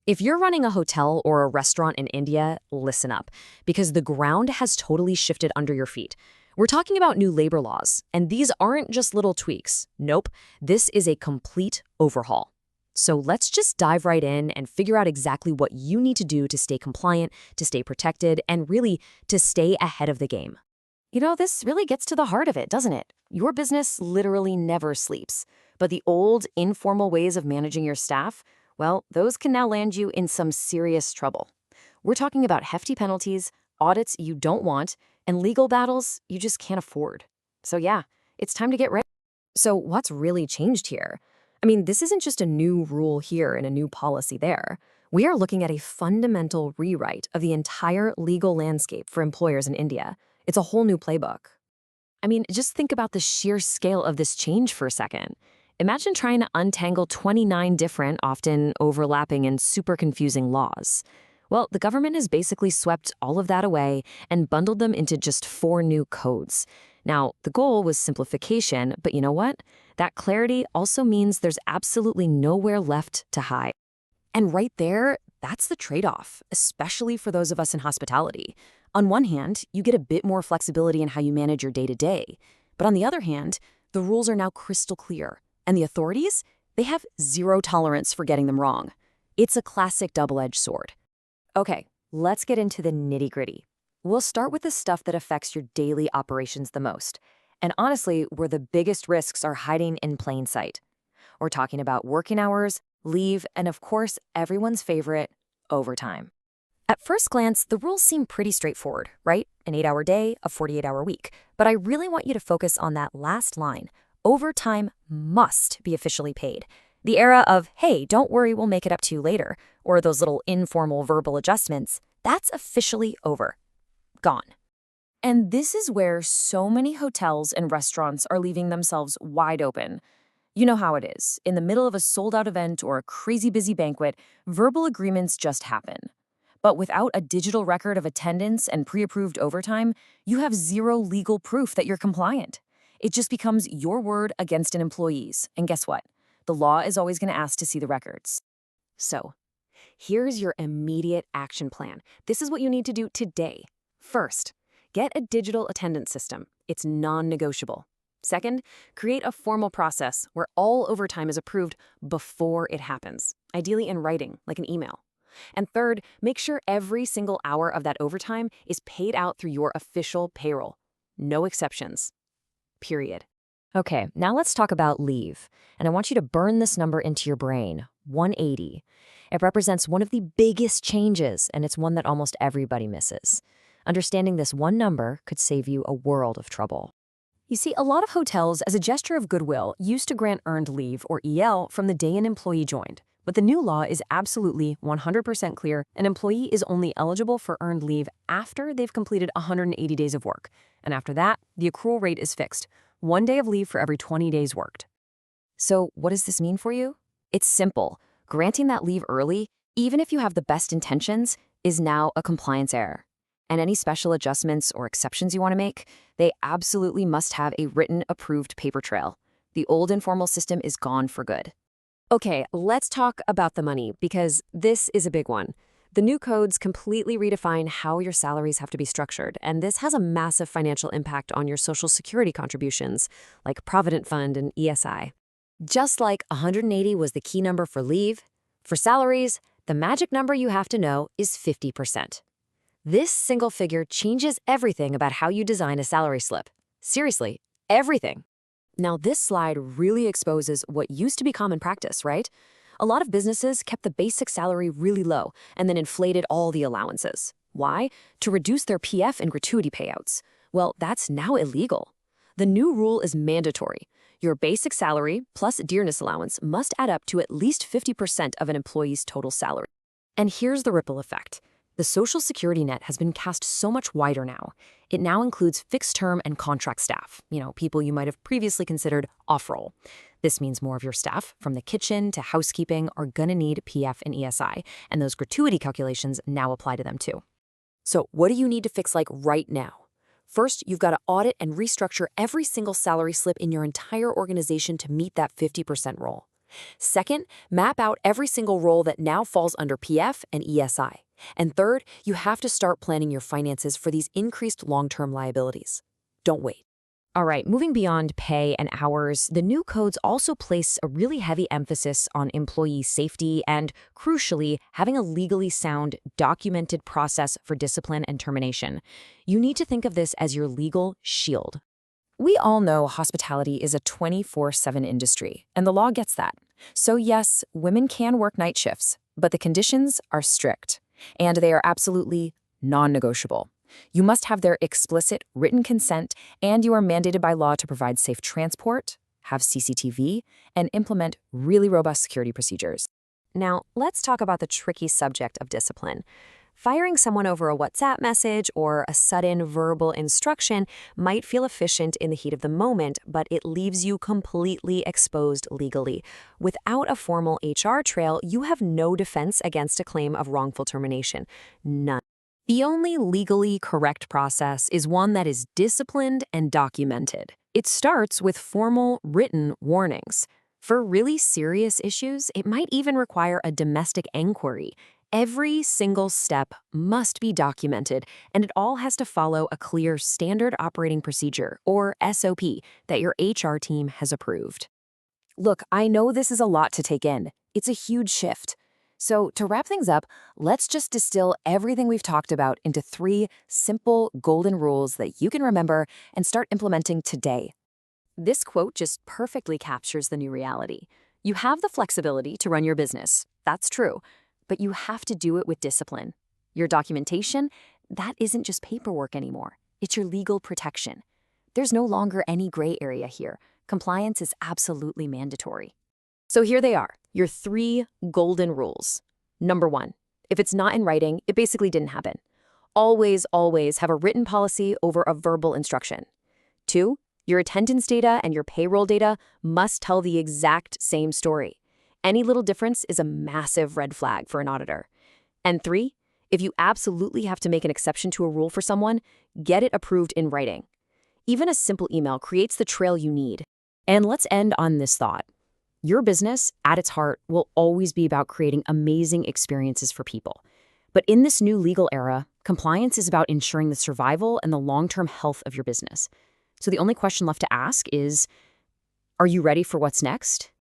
If you're running a hotel or a restaurant in India, listen up, because the ground has totally shifted under your feet. We're talking about new labor laws, and these aren't just little tweaks. Nope, this is a complete overhaul. So let's just dive right in and figure out exactly what you need to do to stay compliant, to stay protected, and really to stay ahead of the game. This really gets to the heart of it, doesn't it? Your business literally never sleeps. But the old, informal ways of managing your staff, well, those can now land you in some serious trouble. We're talking about hefty penalties, audits you don't want, and legal battles you just can't afford. So yeah, it's time to get ready. So what's really changed here? This isn't just a new rule here and a new policy there. We are looking at a fundamental rewrite of the entire legal landscape for employers in India. It's a whole new playbook. Just think about the sheer scale of this change for a second. Imagine trying to untangle 29 different, often overlapping and super confusing laws. Well, the government has basically swept all of that away and bundled them into just 4 new codes. Now, the goal was simplification, but you know what? That clarity also means there's absolutely nowhere left to hide. And right there, that's the trade-off, especially for those of us in hospitality. On one hand, you get a bit more flexibility in how you manage your day-to-day. But on the other hand, the rules are now crystal clear. And the authorities, they have zero tolerance for getting them wrong. It's a classic double-edged sword. Okay, let's get into the nitty-gritty. We'll start with the stuff that affects your daily operations the most. And honestly, where the biggest risks are hiding in plain sight. We're talking about working hours, leave, and of course, everyone's favorite, overtime. At first glance, the rules seem pretty straightforward, right? An 8-hour day, a 48-hour week. But I really want you to focus on that last line. Overtime must be officially paid. The era of, hey, don't worry, we'll make it up to you later, or those little informal verbal adjustments, that's officially over. Gone. And this is where so many hotels and restaurants are leaving themselves wide open. You know how it is. In the middle of a sold-out event or a crazy busy banquet, verbal agreements just happen. But without a digital record of attendance and pre-approved overtime, you have zero legal proof that you're compliant. It just becomes your word against an employee's. And guess what? The law is always going to ask to see the records. So, here's your immediate action plan. This is what you need to do today. First, get a digital attendance system. It's non-negotiable. Second, create a formal process where all overtime is approved before it happens, ideally in writing, like an email. And third, make sure every single hour of that overtime is paid out through your official payroll. No exceptions. Period. Okay, now let's talk about leave. And I want you to burn this number into your brain, 180. It represents one of the biggest changes, and it's one that almost everybody misses. Understanding this one number could save you a world of trouble. You see, a lot of hotels, as a gesture of goodwill, used to grant earned leave, or EL, from the day an employee joined. But the new law is absolutely 100% clear. An employee is only eligible for earned leave after they've completed 180 days of work. And after that, the accrual rate is fixed. 1 day of leave for every 20 days worked. So what does this mean for you? It's simple. Granting that leave early, even if you have the best intentions, is now a compliance error. And any special adjustments or exceptions you want to make, they absolutely must have a written, approved paper trail. The old informal system is gone for good. Okay, let's talk about the money, because this is a big one. The new codes completely redefine how your salaries have to be structured, and this has a massive financial impact on your Social Security contributions, like Provident Fund and ESI. Just like 180 was the key number for leave, for salaries, the magic number you have to know is 50%. This single figure changes everything about how you design a salary slip. Seriously, everything. Now, this slide really exposes what used to be common practice, right? A lot of businesses kept the basic salary really low and then inflated all the allowances. Why? To reduce their PF and gratuity payouts. Well, that's now illegal. The new rule is mandatory. Your basic salary plus dearness allowance must add up to at least 50% of an employee's total salary. And here's the ripple effect. The Social Security net has been cast so much wider now. It now includes fixed-term and contract staff, people you might have previously considered off-roll. This means more of your staff, from the kitchen to housekeeping, are gonna need PF and ESI, and those gratuity calculations now apply to them too. So what do you need to fix right now? First, you've got to audit and restructure every single salary slip in your entire organization to meet that 50% rule. Second, map out every single role that now falls under PF and ESI. And third, you have to start planning your finances for these increased long-term liabilities. Don't wait. All right, moving beyond pay and hours, the new codes also place a really heavy emphasis on employee safety and, crucially, having a legally sound, documented process for discipline and termination. You need to think of this as your legal shield. We all know hospitality is a 24/7 industry, and the law gets that. So yes, women can work night shifts, but the conditions are strict, and they are absolutely non-negotiable. You must have their explicit written consent, and you are mandated by law to provide safe transport, have CCTV, and implement really robust security procedures. Now, let's talk about the tricky subject of discipline. Firing someone over a WhatsApp message or a sudden verbal instruction might feel efficient in the heat of the moment, but it leaves you completely exposed legally. Without a formal HR trail, you have no defense against a claim of wrongful termination. None. The only legally correct process is one that is disciplined and documented. It starts with formal, written warnings. For really serious issues, it might even require a domestic inquiry. Every single step must be documented, and it all has to follow a clear standard operating procedure, or SOP, that your HR team has approved. Look, I know this is a lot to take in. It's a huge shift. So to wrap things up, let's just distill everything we've talked about into 3 simple golden rules that you can remember and start implementing today. This quote just perfectly captures the new reality. You have the flexibility to run your business. That's true. But you have to do it with discipline. Your documentation, that isn't just paperwork anymore. It's your legal protection. There's no longer any gray area here. Compliance is absolutely mandatory. So here they are, your 3 golden rules. Number 1, if it's not in writing, it basically didn't happen. Always, always have a written policy over a verbal instruction. 2, your attendance data and your payroll data must tell the exact same story. Any little difference is a massive red flag for an auditor. And 3, if you absolutely have to make an exception to a rule for someone, get it approved in writing. Even a simple email creates the trail you need. And let's end on this thought. Your business, at its heart, will always be about creating amazing experiences for people. But in this new legal era, compliance is about ensuring the survival and the long-term health of your business. So the only question left to ask is, are you ready for what's next?